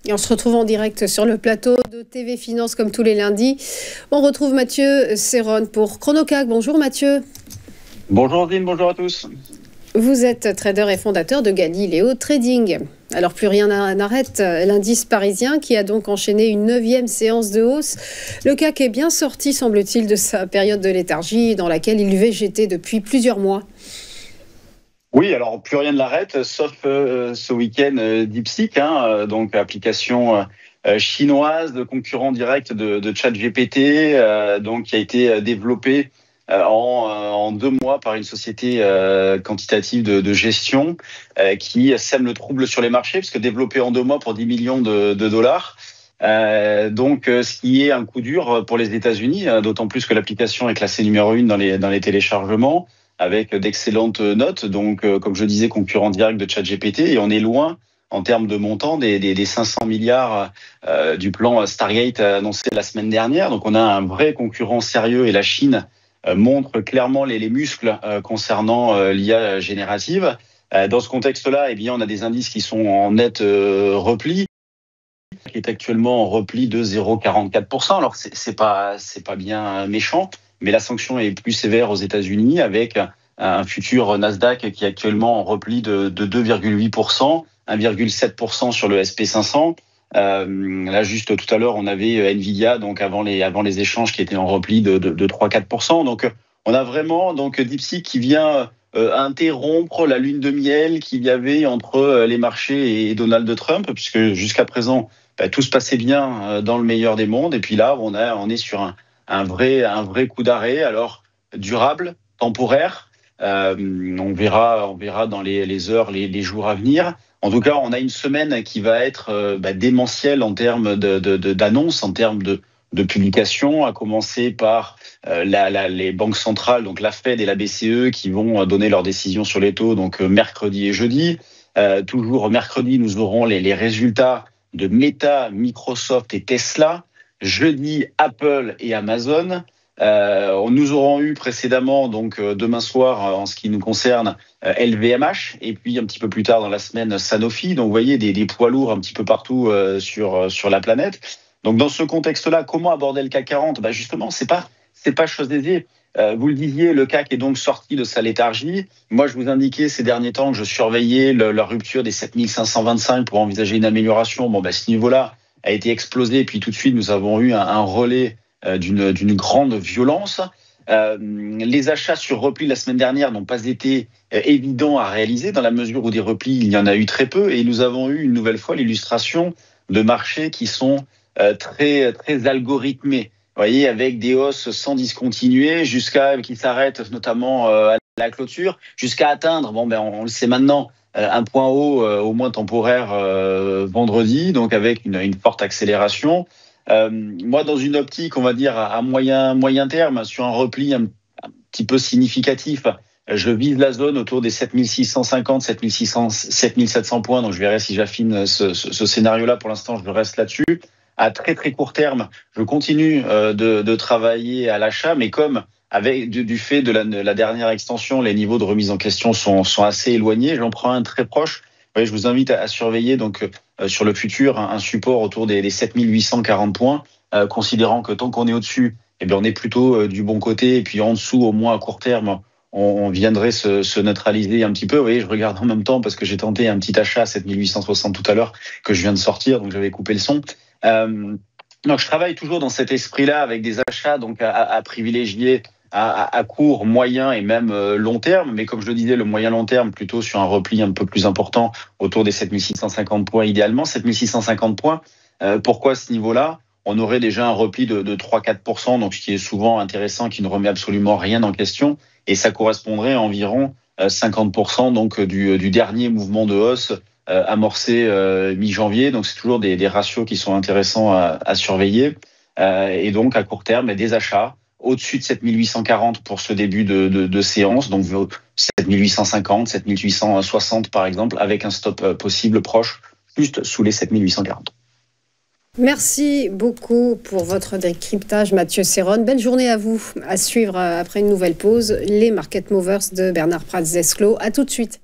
Et on se retrouve en direct sur le plateau de TV Finance comme tous les lundis. On retrouve Mathieu Serron pour Chronocac. Bonjour Mathieu. Bonjour Andine, bonjour à tous. Vous êtes trader et fondateur de Galileo Trading. Alors plus rien n'arrête l'indice parisien qui a donc enchaîné une 9e séance de hausse. Le CAC est bien sorti, semble-t-il, de sa période de léthargie dans laquelle il végétait depuis plusieurs mois. Oui, alors plus rien ne l'arrête, sauf ce week-end DeepSeek, donc application chinoise de concurrent direct de ChatGPT, donc qui a été développée en 2 mois par une société quantitative de gestion qui sème le trouble sur les marchés, puisque développée en 2 mois pour 10 millions de dollars. Donc, ce qui est un coup dur pour les États-Unis, d'autant plus que l'application est classée numéro 1 dans les téléchargements, avec d'excellentes notes, donc comme je disais, concurrent direct de ChatGPT, et on est loin en termes de montant des 500 milliards du plan Stargate annoncé la semaine dernière. Donc on a un vrai concurrent sérieux, et la Chine montre clairement les muscles concernant l'IA générative. Dans ce contexte-là, eh bien, on a des indices qui sont en net repli, qui est actuellement en repli de 0,44%. Alors c'est pas bien méchant, mais la sanction est plus sévère aux États-Unis, avec un futur Nasdaq qui est actuellement en repli de 2,8%, 1,7% sur le SP500. Là, juste tout à l'heure, on avait Nvidia, donc avant les échanges, qui était en repli de 3-4%. Donc, on a vraiment donc DeepSeek qui vient interrompre la lune de miel qu'il y avait entre les marchés et Donald Trump, puisque jusqu'à présent, tout se passait bien dans le meilleur des mondes. Et puis là, on est sur un vrai coup d'arrêt, alors durable, temporaire. On verra dans les heures, les jours à venir. En tout cas, on a une semaine qui va être démentielle en termes d'annonces, en termes de publications, à commencer par les banques centrales, donc la Fed et la BCE, qui vont donner leurs décisions sur les taux, donc mercredi et jeudi. Toujours mercredi, nous aurons les résultats de Meta, Microsoft et Tesla. Jeudi, Apple et Amazon. Nous aurons eu précédemment, donc demain soir, en ce qui nous concerne, LVMH, et puis un petit peu plus tard dans la semaine, Sanofi. Donc vous voyez des poids lourds un petit peu partout sur la planète. Donc dans ce contexte-là, comment aborder le CAC 40 ? Justement, c'est pas chose aisée. Vous le disiez, le CAC est donc sorti de sa léthargie. Moi, je vous indiquais ces derniers temps que je surveillais la rupture des 7525 pour envisager une amélioration. Ce niveau-là a été explosé, et puis tout de suite, nous avons eu un relais d'une grande violence. Les achats sur repli la semaine dernière n'ont pas été évidents à réaliser, dans la mesure où des replis, il y en a eu très peu, et nous avons eu une nouvelle fois l'illustration de marchés qui sont très, très algorithmés. Vous voyez, avec des hausses sans discontinuer, qui s'arrêtent notamment à la clôture, jusqu'à atteindre, on le sait maintenant, un point haut, au moins temporaire, vendredi, donc avec une forte accélération. Moi, dans une optique, on va dire, à moyen terme, sur un repli un petit peu significatif, je vise la zone autour des 7650, 7700 points. Donc, je verrai si j'affine ce scénario-là. Pour l'instant, je reste là-dessus. À très, très court terme, je continue de travailler à l'achat, mais comme avec du fait de la dernière extension, les niveaux de remise en question sont assez éloignés, j'en prends un très proche. Je vous invite à surveiller donc sur le futur un support autour des 7840 points, considérant que tant qu'on est au-dessus, on est plutôt du bon côté, et puis en dessous, au moins à court terme, on viendrait se neutraliser un petit peu. Vous voyez, je regarde en même temps parce que j'ai tenté un petit achat à 7860 tout à l'heure que je viens de sortir, donc j'avais coupé le son. Donc je travaille toujours dans cet esprit-là, avec des achats donc à privilégier à court, moyen et même long terme. Mais comme je le disais, le moyen-long terme, plutôt sur un repli un peu plus important, autour des 7650 points idéalement. 7650 points, pourquoi ce niveau-là ? On aurait déjà un repli de 3-4%, donc ce qui est souvent intéressant, qui ne remet absolument rien en question. Et ça correspondrait à environ 50% donc, du dernier mouvement de hausse amorcé mi-janvier. Donc c'est toujours des ratios qui sont intéressants à surveiller. Et donc à court terme, des achats au-dessus de 7840 pour ce début de séance, donc 7850, 7860 par exemple, avec un stop possible proche, juste sous les 7840. Merci beaucoup pour votre décryptage, Mathieu Serron. Belle journée à vous. À suivre après une nouvelle pause, les Market Movers de Bernard Pratz-Desclaux. À tout de suite.